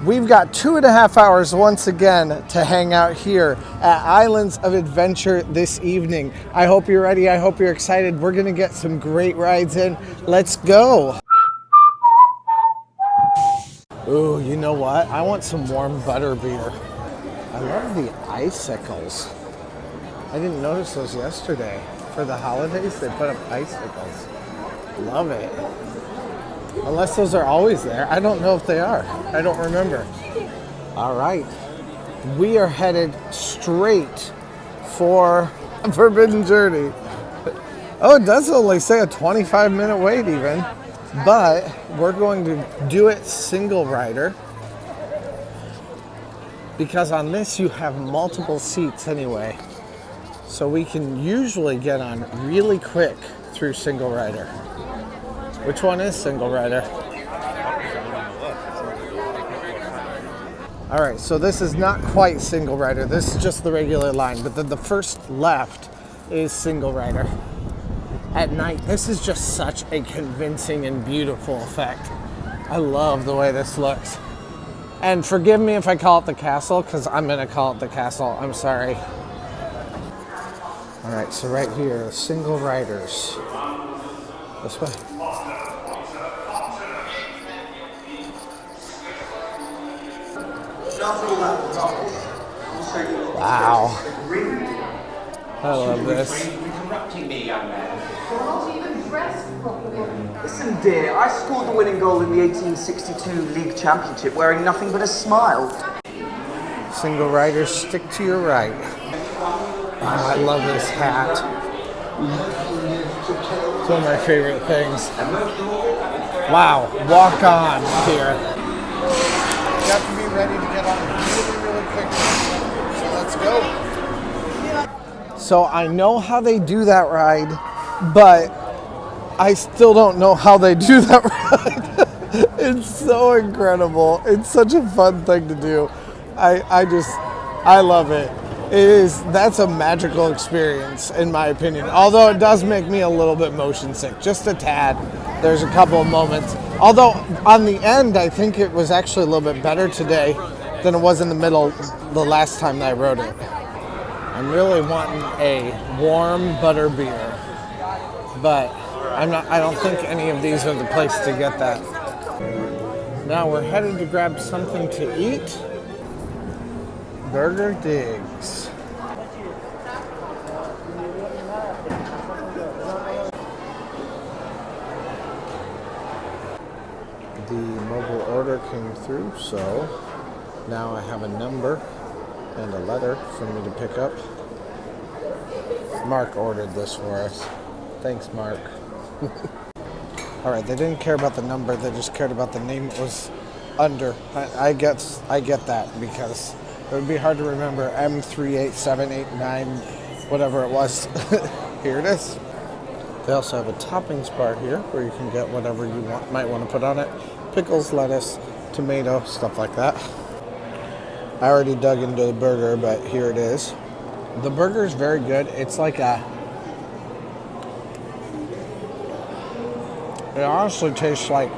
We've got 2.5 hours once again to hang out here at Islands of Adventure this evening. I hope you're ready. I hope you're excited. We're gonna get some great rides in. Let's go. Ooh, you know what? I want some warm butter beer. I love the icicles. I didn't notice those yesterday. For the holidays, they put up icicles. Love it. Unless those are always there. I don't know if they are. I don't remember. All right. We are headed straight for Forbidden Journey. Oh, it does only say a 25-minute wait even. But we're going to do it single rider. Because on this you have multiple seats anyway. So we can usually get on really quick through single rider. Which one is single rider? All right, so this is not quite single rider. This is just the regular line, but then the first left is single rider. At night, this is just such a convincing and beautiful effect. I love the way this looks. And forgive me if I call it the castle, because I'm gonna call it the castle. I'm sorry. All right, so right here, single riders. This way. Wow. I love this. Listen, dear, I scored the winning goal in the 1862 League Championship wearing nothing but a smile. Single riders, stick to your right. Oh, I love this hat. It's one of my favorite things. Wow, walk on here. You have to be ready to get on really quickly. So let's go. So I know how they do that ride, but I still don't know how they do that ride. It's so incredible. It's such a fun thing to do. I love it. That's a magical experience in my opinion. Although it does make me a little bit motion sick, just a tad. There's a couple of moments. Although on the end, I think it was actually a little bit better today than it was in the middle the last time that I rode it. I'm really wanting a warm butter beer, but I don't think any of these are the place to get that. Now we're headed to grab something to eat. Burger Digs. The mobile order came through, so now I have a number and a letter for me to pick up. Mark ordered this for us. Thanks, Mark. All right, they didn't care about the number, they just cared about the name it was under. I get that, because it would be hard to remember M38789, whatever it was. Here it is. They also have a toppings bar here where you can get whatever you might want to put on it. Pickles, lettuce, tomato, stuff like that. I already dug into the burger, but here it is. The burger is very good. It's like it honestly tastes like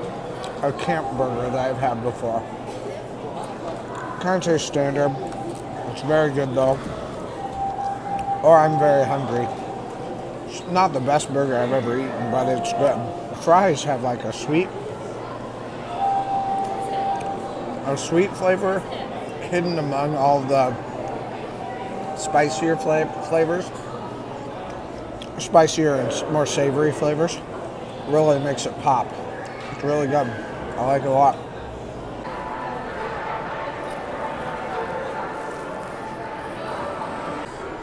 a camp burger that I've had before. Kind of tastes standard. It's very good though. Or I'm very hungry. It's not the best burger I've ever eaten, but it's good. The fries have like a sweet flavor hidden among all the spicier flavors. Spicier and more savory flavors. Really makes it pop. It's really good. I like it a lot.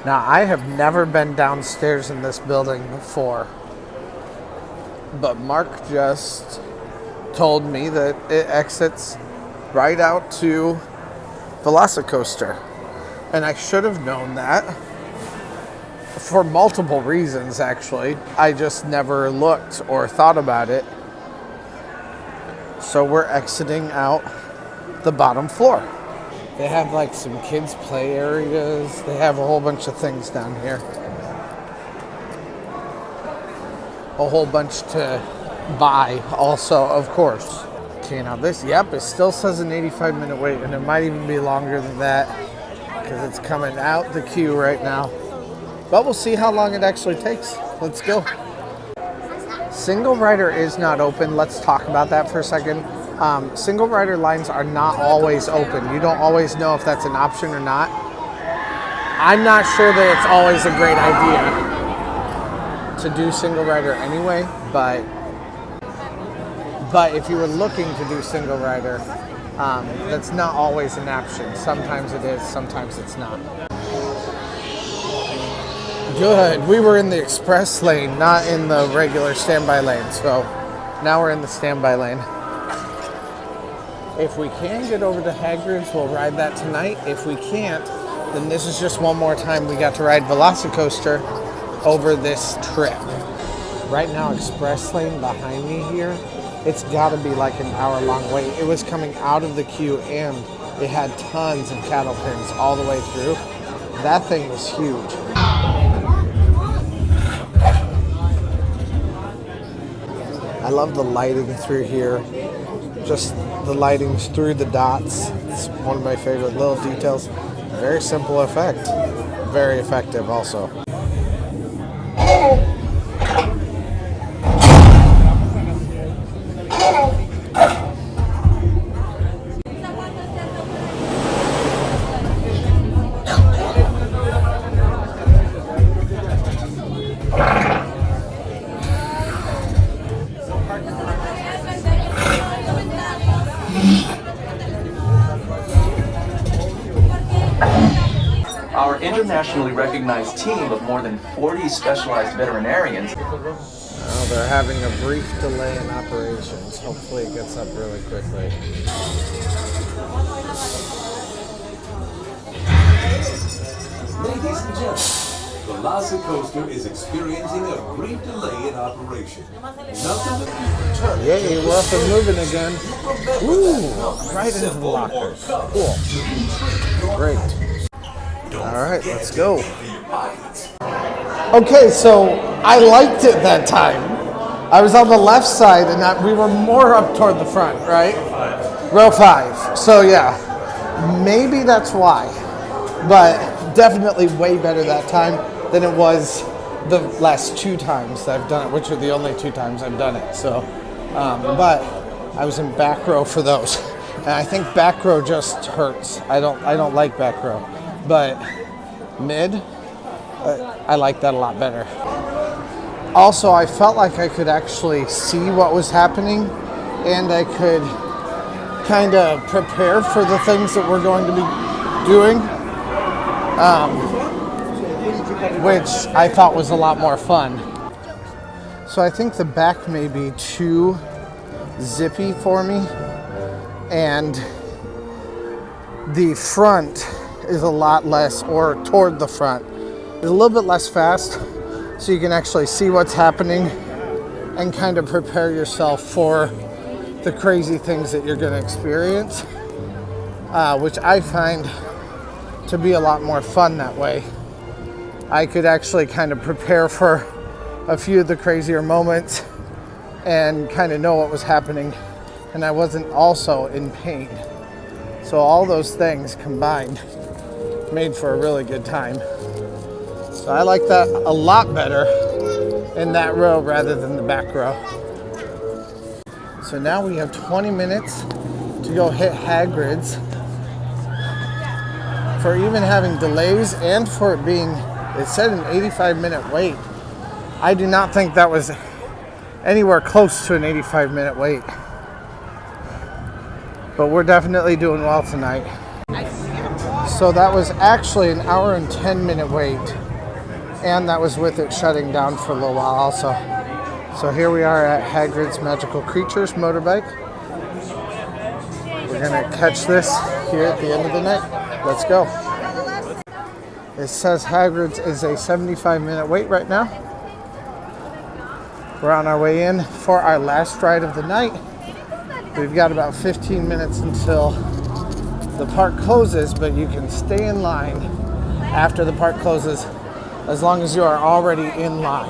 Now, I have never been downstairs in this building before, but Mark just told me that it exits right out to Velocicoaster, and I should have known that for multiple reasons, actually. I just never looked or thought about it. So we're exiting out the bottom floor. They have like some kids' play areas. They have a whole bunch of things down here. A whole bunch to buy also, of course. Okay, now this, yep, it still says an 85-minute wait, and it might even be longer than that because it's coming out the queue right now. But we'll see how long it actually takes. Let's go. Single rider is not open. Let's talk about that for a second. Single rider lines are not always open. You don't always know if that's an option or not. I'm not sure that it's always a great idea to do single rider anyway, but if you were looking to do single rider, that's not always an option. Sometimes it is, sometimes it's not. Good. We were in the express lane, not in the regular standby lane. So now we're in the standby lane. If we can get over to Hagrid's, we'll ride that tonight. If we can't, then this is just one more time we got to ride Velocicoaster over this trip. Right now, express lane behind me here, it's got to be like an hour-long wait. It was coming out of the queue, and it had tons of cattle pins all the way through. That thing was huge. I love the lighting through here. Just the lighting's through the dots. It's one of my favorite little details. Very simple effect. Very effective also. Our internationally recognized team of more than 40 specialized veterinarians. Oh, they're having a brief delay in operations. Hopefully it gets up really quickly. Ladies and gentlemen, the Velocicoaster is experiencing a brief delay in operation. Yay, we're up and moving again. Ooh, right into the lockers. Cool. Great. All right, let's go. Okay, so I liked it that time. I was on the left side and we were more up toward the front, right? Row 5. So yeah, maybe that's why. But definitely way better that time than it was the last 2 times that I've done it, which are the only 2 times I've done it. So, but I was in back row for those. And I think back row just hurts. I don't like back row. But mid, I like that a lot better. Also, I felt like I could actually see what was happening, and I could kind of prepare for the things that we're going to be doing, which I thought was a lot more fun. So I think the back may be too zippy for me, and the front is a lot less, or toward the front, is a little bit less fast, so you can actually see what's happening and kind of prepare yourself for the crazy things that you're going to experience, which I find to be a lot more fun that way. I could actually kind of prepare for a few of the crazier moments and kind of know what was happening, and I wasn't also in pain. So all those things combined made for a really good time. So I like that a lot better in that row rather than the back row. So now we have 20 minutes to go hit Hagrid's. For even having delays and for it being, it said an 85-minute wait. I do not think that was anywhere close to an 85-minute wait. But we're definitely doing well tonight. So that was actually an hour and 10-minute wait, and that was with it shutting down for a little while also. So here we are at Hagrid's Magical Creatures motorbike. We're gonna catch this here at the end of the night. Let's go. It says Hagrid's is a 75-minute wait right now. We're on our way in for our last ride of the night. We've got about 15 minutes until the park closes, but you can stay in line after the park closes as long as you are already in line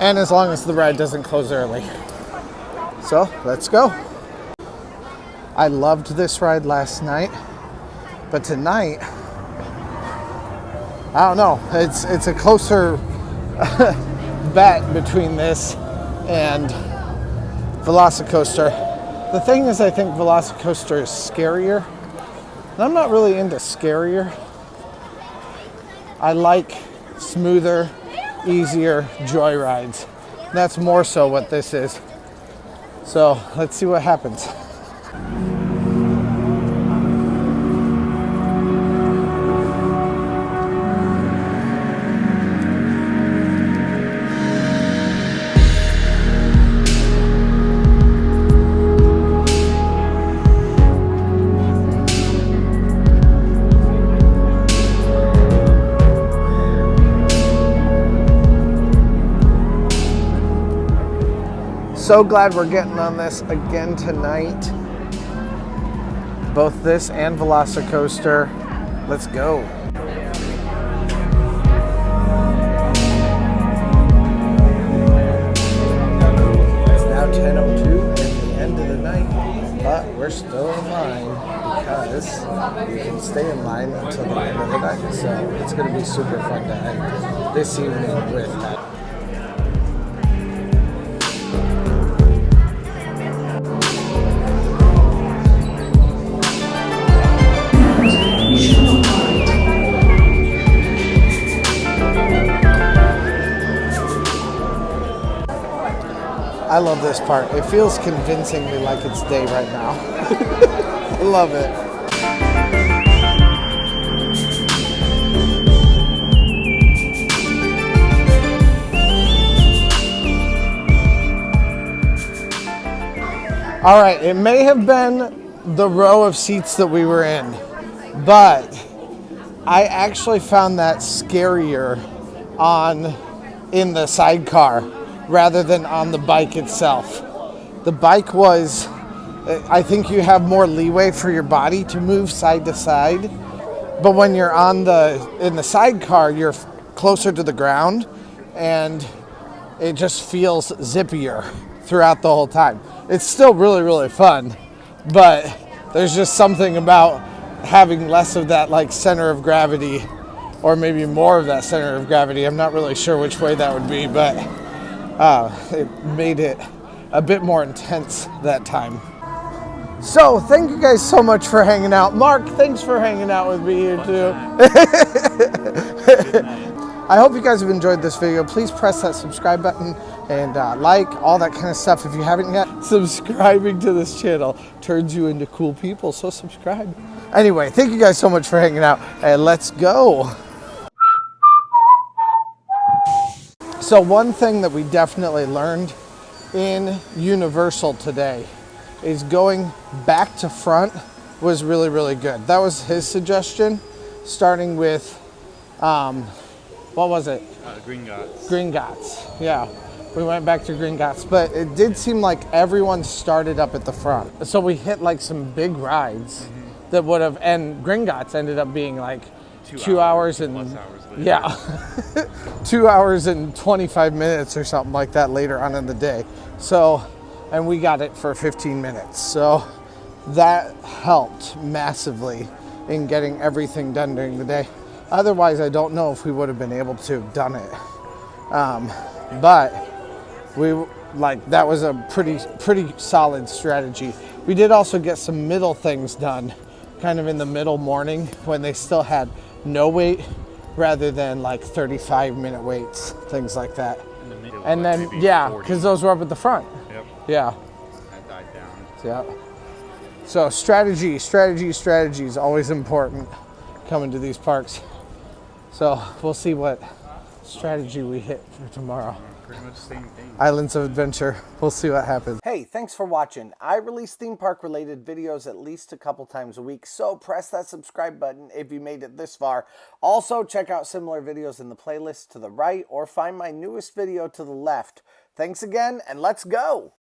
and as long as the ride doesn't close early. So let's go. I loved this ride last night, but tonight, I don't know. It's a closer bet between this and Velocicoaster. The thing is, I think Velocicoaster is scarier. And I'm not really into scarier. I like smoother, easier joy rides. That's more so what this is. So let's see what happens. So glad we're getting on this again tonight. Both this and Velocicoaster. Let's go. It's now 10:02 and the end of the night, but we're still in line because you can stay in line until the end of the night. So it's going to be super fun to end this evening with that. I love this part. It feels convincingly like it's day right now. I love it. All right, it may have been the row of seats that we were in, but I actually found that scarier in the sidecar rather than on the bike itself. The bike was, I think you have more leeway for your body to move side to side, but when you're in the sidecar, you're closer to the ground and it just feels zippier throughout the whole time. It's still really, really fun, but there's just something about having less of that like center of gravity, or maybe more of that center of gravity. I'm not really sure which way that would be, but it made it a bit more intense that time. So thank you guys so much for hanging out. Mark, thanks for hanging out with me here too. I hope you guys have enjoyed this video. Please press that subscribe button and like, all that kind of stuff if you haven't yet. Subscribing to this channel turns you into cool people, so subscribe. Anyway, thank you guys so much for hanging out, and let's go. So one thing that we definitely learned in Universal today is going back to front was really, really good. That was his suggestion, starting with, what was it? Gringotts. Gringotts, yeah. We went back to Gringotts, but it did seem like everyone started up at the front. So we hit like some big rides that would have, and Gringotts ended up being like 2 hours and, yeah, 2 hours and 25 minutes or something like that later on in the day. So, and we got it for 15 minutes. So that helped massively in getting everything done during the day. Otherwise, I don't know if we would have been able to have done it. But that was a pretty solid strategy. We did also get some middle things done, kind of in the middle morning when they still had no wait, rather than like 35-minute waits, things like that. And then, yeah, because those were up at the front. Yep. Yeah. That died down. Yeah. So strategy is always important coming to these parks. So we'll see what strategy we hit for tomorrow. Pretty much the same thing. Islands of Adventure. We'll see what happens. Hey, thanks for watching. I release theme park related videos at least a couple times a week, so press that subscribe button if you made it this far. Also, check out similar videos in the playlist to the right or find my newest video to the left. Thanks again, and let's go!